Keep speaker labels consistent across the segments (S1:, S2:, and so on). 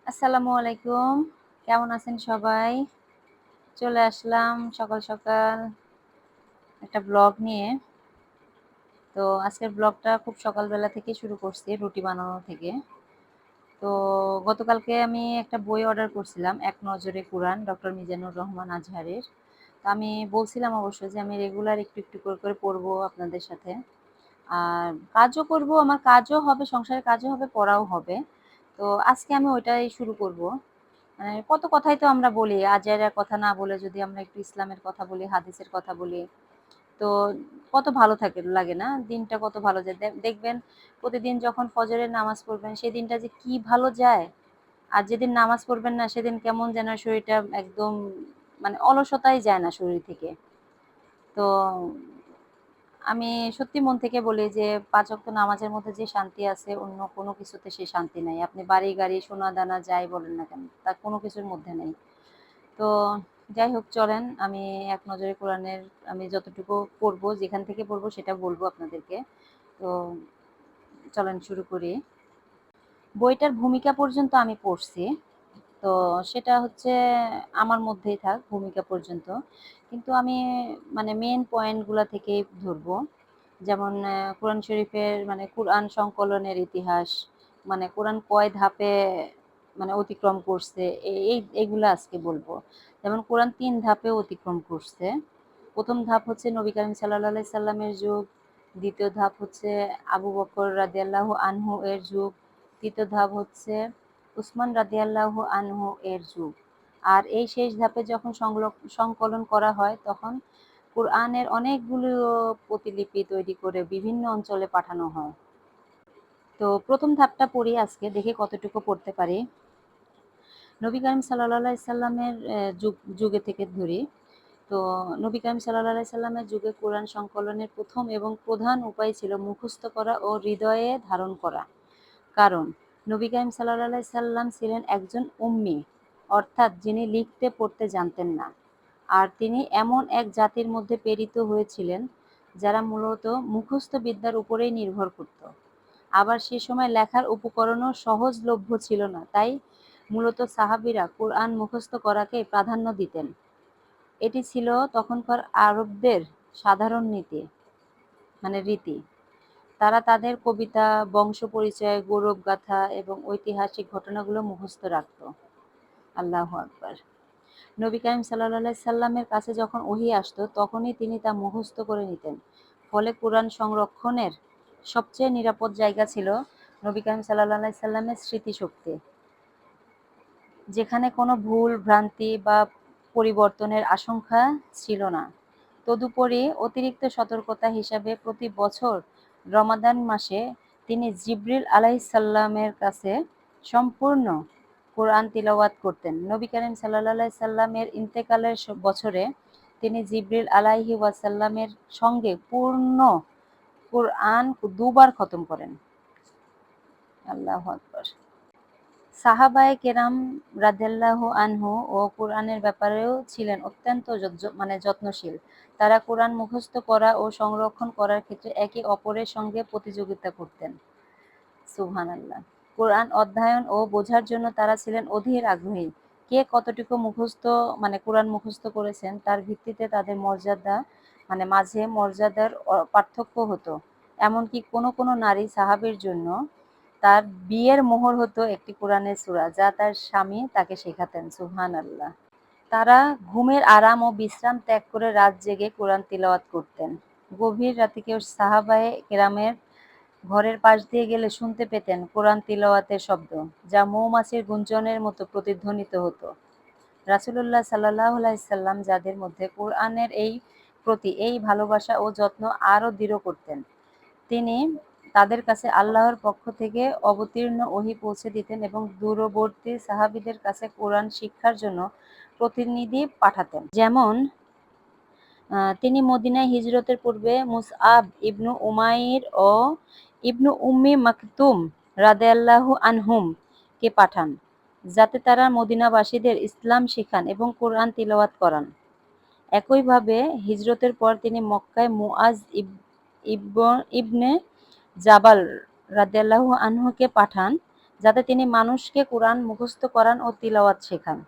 S1: আসসালামু আলাইকুম। কেমন আছেন সবাই? চলে আসলাম সকাল, সকাল একটা ব্লগ নিয়ে। তো আজকের ব্লগটা খুব সকালবেলা থেকেই শুরু করছি রুটি বানানো থেকে। তো গতকালকে আমি একটা বই অর্ডার করছিলাম 'এক নজরে কুরআন' ডক্টর মিজানুর রহমান আজহারের। তো আমি বলছিলাম অবশ্য যে আমি রেগুলার একটু, একটু করে পড়বো আপনাদের সাথে। আর কাজও করব, আমার কাজও হবে, সংসারের কাজও হবে, পড়াও হবে। তো আজকে আমি ওইটাই শুরু করব। মানে কত কথাই তো আমরা বলি। আজাইরার কথা না বলে যদি আমরা একটু ইসলামের কথা বলি, হাদিসের কথা বলি, তো কত ভালো লাগে না? দিনটা কত ভালো যায়। দেখবেন প্রতিদিন যখন ফজরের নামাজ পড়বেন সেই দিনটা যে কি ভালো যায়। আর যেদিন নামাজ পড়বেন না সেদিন কেমন যেন শরীরটা একদম মানে অলসতাই যায় না শরীর থেকে। তো আমি সত্যি মন থেকে বলি যে ৫ ওয়াক্ত নামাজের মধ্যে যে শান্তি আছে অন্য কোনো কিছুতে সেই শান্তি নাই। আপনি বাড়ি-গাড়ি, সোনা-দানা যাই বলেন না কেন, তার কোনো কিছুর মধ্যে নেই। তো যাই হোক চলেন আমি এক নজরে কোরআনের আমি যতটুকু পড়বো, যেখান থেকে পড়বো সেটা বলবো আপনাদেরকে। তো চলেন শুরু করি। বইটার ভূমিকা পর্যন্ত আমি পড়ছি। তো সেটা হচ্ছে আমার মধ্যেই থাক ভূমিকা পর্যন্ত। কিন্তু আমি মানে মেইন পয়েন্টগুলা থেকেই ধরবো। যেমন কোরআন শরীফের মানে কুরআন সংকলনের ইতিহাস, মানে কোরআন কয় ধাপে মানে অতিক্রম করছে এগুলা আজকে বলবো। যেমন কোরআন ৩ ধাপে অতিক্রম করছে। ১ম ধাপ হচ্ছে নবী করিম সাল্লাল্লাহু আলাইহি সাল্লামের যুগ, ২য় ধাপ হচ্ছে আবু বকর রাদিয়াল্লাহু আনহু এর যুগ, ৩য় ধাপ হচ্ছে উসমান রাদিয়াল্লাহু আনহু এর যুগ। আর এই শেষ ধাপে যখন সংকলন করা হয় তখন কুরআনের অনেকগুলো প্রতিলিপি তৈরি করে বিভিন্ন অঞ্চলে পাঠানো হয়। তো ১ম ধাপটা পড়ি আজকে, দেখি কতটুকু পড়তে পারি। নবী করিম সাল্লাল্লাহু আলাইহি সাল্লামের যুগে থেকে ধরি। তো নবী করিম সাল্লাল্লাহু আলাইহি সাল্লামের যুগে কোরআন সংকলনের ১ম এবং প্রধান উপায় ছিল মুখস্থ করা ও হৃদয়ে ধারণ করা। কারণ নবী করিম সাল্লাল্লাহু আলাইহি সাল্লাম ছিলেন একজন উম্মি, অর্থাৎ যিনি লিখতে পড়তে জানতেন না। আর তিনি এমন এক জাতির মধ্যে প্রেরিত হয়েছিলেন যারা মূলত মুখস্থ বিদ্যার উপরেই নির্ভর করত। আবার সে সময় লেখার উপকরণও সহজলভ্য ছিল না, তাই মূলত সাহাবীরা কুরআন মুখস্থ করাকে প্রাধান্য দিতেন। এটি ছিল তখনকার আরবদের সাধারণ রীতি। তারা তাদের কবিতা, বংশপরিচয়, গৌরবগাথা এবং ঐতিহাসিক ঘটনাগুলো মুখস্থ রাখত। আল্লাহু আকবার। নবী করিম সাল্লাল্লাহু আলাইহি সাল্লামের কাছে যখন ওহী আসতো তখনই তিনি তা মুখস্থ করে নিতেন। ফলে কুরআন সংরক্ষণের সবচেয়ে নিরাপদ জায়গা ছিল নবী করিম সাল্লাল্লাহু আলাইহি সাল্লামের স্মৃতিশক্তি। যেখানে কোনো ভুল, ভ্রান্তি বা পরিবর্তনের আশঙ্কা ছিল না। তদুপরি অতিরিক্ত সতর্কতা হিসাবে প্রতি বছর রমাদান মাসে তিনি জিবরিল আলাইহিসসালামের কাছে সম্পূর্ণ কোরআন তিলাওয়াত করতেন। নবী করিম সাল্লাল্লাহু আলাইহি সাল্লামের ইন্তেকালের বছরে তিনি জিবরিল আলাইহি ওয়াসাল্লামের সঙ্গে পূর্ণ কোরআন ২ বার খতম করেন। আল্লাহু আকবার। সাহাবায়ে কেরাম রাদিয়াল্লাহু আনহু ও কুরআনের ব্যাপারেও ছিলেন অত্যন্ত যত্নশীল। তারা কুরআন মুখস্থ করা ও সংরক্ষণ করার ক্ষেত্রে একে অপরের সঙ্গে প্রতিযোগিতা করতেন। সুবহানাল্লাহ। কুরআন অধ্যয়ন ও বোঝার জন্য তারা ছিলেন অধীর আগ্রহী। কে কতটুকু কুরআন মুখস্থ করেছেন তার ভিত্তিতে তাদের মাঝে মর্যাদার পার্থক্য হতো। এমনকি কোনো নারী সাহাবীর জন্য তার বিয়ের মোহর হতো একটি কোরআনের সূরা যা তার স্বামী তাকে শেখাতেন। সুবহানাল্লাহ। তারা ঘুমের আরাম ও বিশ্রাম ত্যাগ করে রাত জেগে কোরআন তিলাওয়াত করতেন। গভীর রাতে কেউ সাহাবায়ে কেরামের ঘরের পাশ দিয়ে গেলে শুনতে পেতেন কোরআন তিলাওয়াতের শব্দ, যা মৌমাছির গুঞ্জনের মতো প্রতিধ্বনিত হতো। রাসূলুল্লাহ সাল্লাল্লাহু আলাইহি সাল্লাম যাদের মধ্যে কোরআনের প্রতি এই ভালোবাসা ও যত্ন আরও দৃঢ় করতেন। তিনি তাদের কাছে আল্লাহর পক্ষ থেকে অবতীর্ণ ওহী পৌঁছে দিতেন এবং দূরবর্তী সাহাবীদের কাছে কোরআন শিক্ষার জন্য প্রতিনিধি পাঠাতেন। যেমন তিনি মদিনায় হিজরতের পূর্বে মুসআব ইবনু উমাইর ও ইবনু উম্মি মাকতুম রাদিয়াল্লাহু আনহুম কে পাঠান, যাতে তারা মদিনাবাসীদের ইসলাম শিখান এবং কোরআন তিলাওয়াত করান। একইভাবে হিজরতের পর তিনি মক্কায় মুআজ ইবনে জাবাল রাদিয়াল্লাহু আনহুকে পাঠান, যাতে তিনি মানুষকে কোরআন মুখস্থ করান ও তিলাওয়াত শেখান।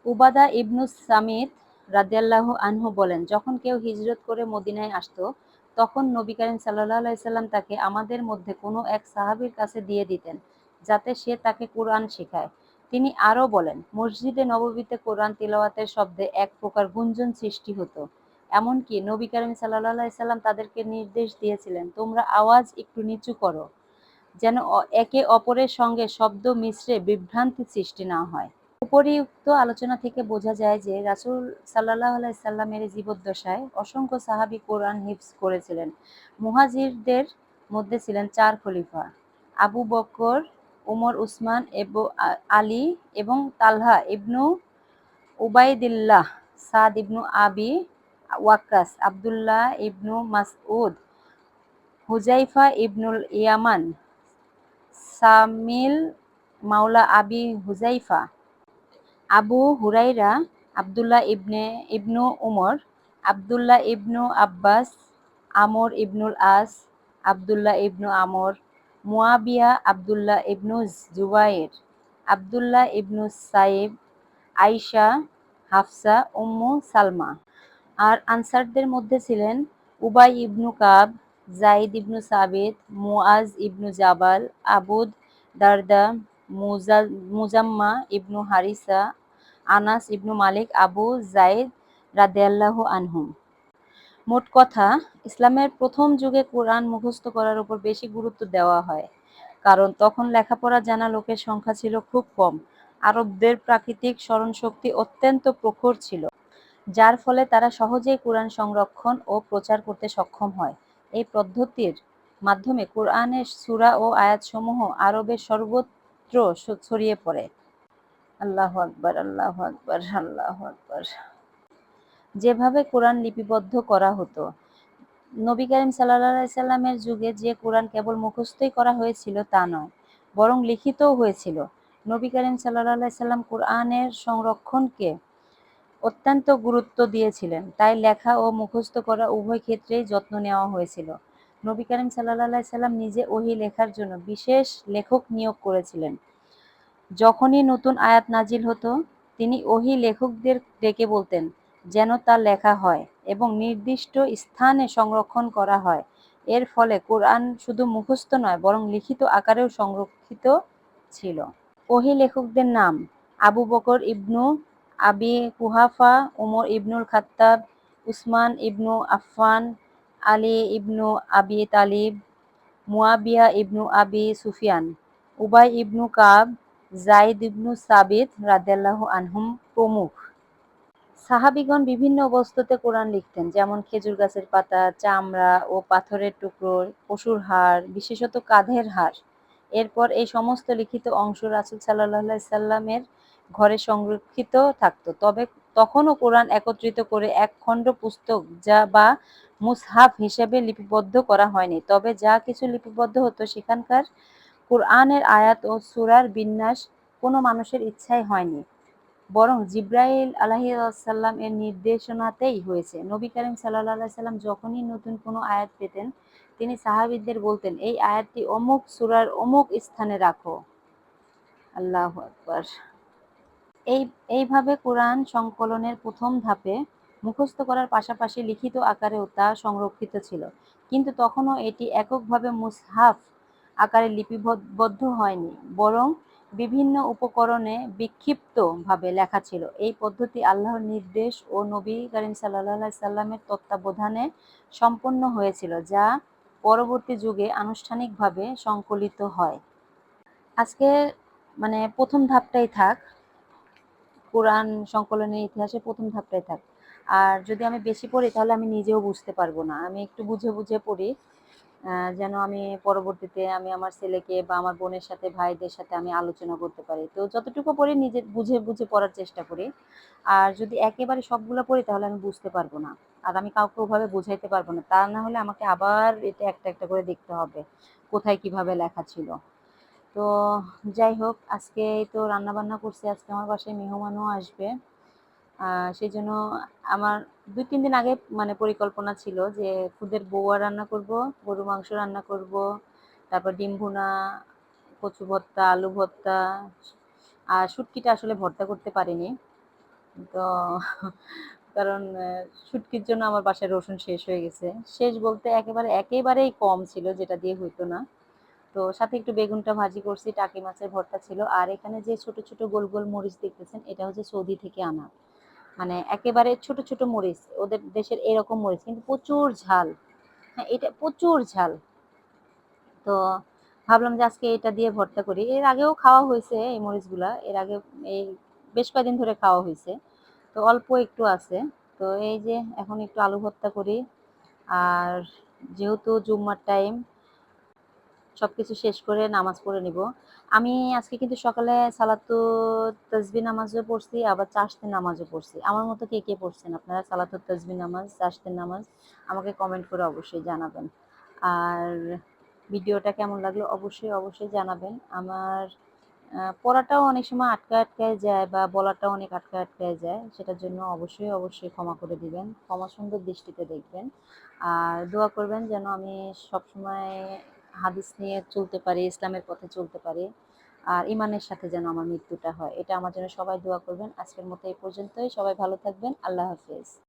S1: উবাদা ইবনু সামিত রাদিয়াল্লাহু আনহু বলেন, যখন কেউ হিজরত করে মদিনায় আসতো, তখন নবী করিম সাল্লাল্লাহু আলাইহি সাল্লাম তাকে আমাদের মধ্যে কোনো এক সাহাবীর কাছে দিয়ে দিতেন, যাতে সে তাকে কুরআন শেখায়। তিনি আরও বলেন, মসজিদে নববীতে কোরআন তিলাওয়াতের শব্দে এক প্রকার গুঞ্জন সৃষ্টি হতো। এমনকি নবী করিম সাল্লাল্লাহু আলাইহি সাল্লাম তাদেরকে নির্দেশ দিয়েছিলেন, তোমরা আওয়াজ একটু নিচু করো, যেন একে অপরের সঙ্গে শব্দ মিশ্রে বিভ্রান্তি সৃষ্টি না হয়। উপরিউক্ত আলোচনা থেকে বোঝা যায় যে রাসূল সাল্লাল্লাহু আলাইহি সাল্লামের জীবদ্দশায় অসংখ্য সাহাবী কোরআন হিফজ করেছিলেন। মুহাজিরদের মধ্যে ছিলেন ৪ খলিফা: আবু বকর, উমর, উসমান, আলী এবং তালহা ইবনু উবাইদিল্লাহ, সাদ ইবনু আবি ওয়াক্কাস, আব্দুল্লাহ ইবনু মাসউদ, হুযায়ফা ইবনুল ইয়ামান, সামিল মাওলা আবি হুযায়ফা, আবু হুরাইরা, আব্দুল্লাহ ইবনু উমর, আব্দুল্লাহ ইবনু আব্বাস, আমর ইবনুল আস, আব্দুল্লাহ ইবনু আমর, মুয়াবিয়া, আব্দুল্লাহ ইবনু জুবাইর, আব্দুল্লাহ ইবনু সাইব, আইসা, হাফসা, উম্মু সালমা। আর আনসারদের মধ্যে ছিলেন উবাই ইবনু কাব, যায়েদ ইবনু সাবিত, মুআজ ইবনু জাবাল, আবু দারদা, মুজাম্মা ইবনু হারিসা, আনাস ইবনু মালিক, আবু যায়েদ রাদিয়াল্লাহু আনহুম। মোট কথা, ইসলামের প্রথম যুগে কোরআন মুখস্থ করার উপর বেশি গুরুত্ব দেওয়া হয়, কারণ তখন লেখাপড়া জানা লোকের সংখ্যা ছিল খুব কম। আরবদের প্রাকৃতিক স্মরণশক্তি অত্যন্ত প্রখর ছিল, যার ফলে তারা সহজেই কোরআন সংরক্ষণ ও প্রচার করতে সক্ষম হয়। এই পদ্ধতির মাধ্যমে কোরআনের সূরা ও আয়াতসমূহ আরবের সর্বত্র ছড়িয়ে পড়ে। আল্লাহু আকবার, আল্লাহু আকবার, আল্লাহু আকবার। যেভাবে কোরআন লিপিবদ্ধ করা হতো, নবী করিম সাল্লাল্লাহু আলাইহি সাল্লামের যুগে যে কোরআন কেবল মুখস্থই করা হয়েছিল তা নয়, বরং লিখিতও হয়েছিল। নবী করিম সাল্লাল্লাহু আলাইহি সাল্লাম কোরআনের সংরক্ষণকে অত্যন্ত গুরুত্ব দিয়েছিলেন, তাই লেখা ও মুখস্থ করা উভয় ক্ষেত্রেই যত্ন নেওয়া হয়েছিল। নবী করিম সাল্লাল্লাহু আলাইহি সাল্লাম নিজে ওহী লেখার জন্য বিশেষ লেখক নিয়োগ করেছিলেন। যখনই নতুন আয়াত নাজিল হতো, তিনি ওহী লেখকদের ডেকে বলতেন যেন তা লেখা হয় এবং নির্দিষ্ট স্থানে সংরক্ষণ করা হয়। এর ফলে কোরআন শুধু মুখস্থ নয়, বরং লিখিত আকারেও সংরক্ষিত ছিল। ওহী লেখকদের নাম: আবু বকর ইবনু আবি কুহাফা, উমর ইবনুল খাত্তাব, উসমান ইবনু আফফান, আলী ইবনু আবি তালিব, মুয়াবিয়া ইবনু আবি সুফিয়ান, উবাই ইবনু কাব, যায়েদ ইবনু সাবিত রাদিয়াল্লাহু আনহুম প্রমুখ। সাহাবীগণ বিভিন্ন বস্তুতে কোরআন লিখতেন, যেমন খেজুর গাছের পাতা, চামড়া ও পাথরের টুকরো, পশুর হাড়, বিশেষত কাঁধের হাড়। এরপর এই সমস্ত লিখিত অংশ রাসূল সাল্লাল্লাহু আলাইহি সাল্লামের ঘরে সংরক্ষিত থাকত। তবে তখনও কোরআন একত্রিত করে এক খণ্ড পুস্তক বা মুসহাফ হিসেবে লিপিবদ্ধ করা হয়নি। তবে যা কিছু লিপিবদ্ধ হতো, সেখানকার কোরআনের আয়াত ও সূরার বিন্যাস কোনো মানুষের ইচ্ছায় হয়নি, বরং জিবরাইল আলাইহিসসালাম এর নির্দেশনাতেই হয়েছে। নবী করিম সাল্লাল্লাহু আলাইহি সাল্লাম যখনই নতুন কোনো আয়াত পেতেন, তিনি সাহাবীদের বলতেন, এই আয়াতটি অমুক সূরার অমুক স্থানে রাখো। আল্লাহু আকবার। এইভাবে কোরআন সংকলনের প্রথম ধাপে মুখস্থ করার পাশাপাশি লিখিত আকারেও তা সংরক্ষিত ছিল, কিন্তু তখনও এটি এককভাবে মুসহাফ আকারে লিপিবদ্ধ হয়নি, বরং বিভিন্ন উপকরণে বিক্ষিপ্তভাবে লেখা ছিল। এই পদ্ধতি আল্লাহর নির্দেশ ও নবী করিম সাল্লাল্লাহু আলাইহি সাল্লামের তত্ত্বাবধানে সম্পন্ন হয়েছিল, যা পরবর্তী যুগে আনুষ্ঠানিকভাবে সংকলিত হয়। আজকে প্রথম ধাপটাই থাক, কোরআন সংকলনের ইতিহাসে প্রথম ধাপটাই থাক। আর যদি আমি বেশি পড়ি তাহলে আমি নিজেও বুঝতে পারবো না। আমি একটু বুঝে বুঝে পড়ি, যেন আমি পরবর্তীতে আমি আমার ছেলেকে বা আমার বোনের সাথে, ভাইদের সাথে আমি আলোচনা করতে পারি। তো যতটুকু পড়ি নিজে বুঝে বুঝে পড়ার চেষ্টা করি। আর যদি একেবারে সবগুলো পড়ি তাহলে আমি বুঝতে পারবো না, আর আমি কাউকে ওভাবে বুঝাইতে পারবো না। তা না হলে আমাকে আবার এটা একটা একটা করে দেখতে হবে কোথায় কিভাবে লেখা ছিল। তো যাই হোক, আজকে তো রান্না বান্না করছি, আজকে আমার বাসায় মেহমানও আসবে। সেই জন্য আমার ২-৩ দিন আগে পরিকল্পনা ছিল যে খুদের বউয়া রান্না করব, গরু মাংস রান্না করব, তারপর ডিম ভুনা কচু ভর্তা, আলু ভর্তা, আর শুটকিটা আসলে ভর্তা করতে পারিনি। তো কারণ শুটকির জন্য আমার বাসায় রসুন শেষ হয়ে গেছে। শেষ বলতে একেবারেই কম ছিল, যেটা দিয়ে হইতো না। তো সাথে একটু বেগুনটা ভাজি করছি, টাকি মাছের ভর্তা ছিল। আর এখানে যে ছোট ছোট গোল গোল মরিচ দেখতেছেন, এটা হচ্ছে সৌদি থেকে আনা। মানে একেবারে ছোট ছোট মরিচ, ওদের দেশের এরকম মরিচ কিন্তু প্রচুর ঝাল। হ্যাঁ, এটা প্রচুর ঝাল। তো ভাবলাম যে আজকে এটা দিয়ে ভর্তা করি। এর আগেও খাওয়া হয়েছে এই মরিচগুলা, এর আগে এই বেশ কয়েকদিন ধরে খাওয়া হয়েছে। তো অল্প একটু আছে। তো এই যে এখন একটু আলু ভর্তা করি। আর যেহেতু জুম্মার টাইম, সবকিছু শেষ করে নামাজ পড়ে নিব। আমি আজকে কিন্তু সকালে সালাতু তাসবিহ নামাজও পড়ছি, আবার চাশতের নামাজও পড়ছি। আমার মতো কে কে পড়ছেন আপনারা সালাতুত তাসবিহ নামাজ, চাশতের নামাজ? আমাকে কমেন্ট করে অবশ্যই জানাবেন। আর ভিডিওটা কেমন লাগলো অবশ্যই জানাবেন। আমার পড়াটাও অনেক সময় আটকায় যায় বা বলাটাও অনেক আটকায় যায়। সেটার জন্য অবশ্যই ক্ষমা করে দিবেন। ক্ষমা সুন্দর দৃষ্টিতে দেখবেন। আর দোয়া করবেন যেন আমি সবসময় হাদিস নিয়ে চলতে পারি, ইসলামের পথে চলতে পারি। আর ঈমানের সাথে যেন আমার মৃত্যুটা হয়। এটা আমার জন্য সবাই দোয়া করবেন। আজকের মতো এই পর্যন্তই। সবাই ভালো থাকবেন। আল্লাহ হাফেজ।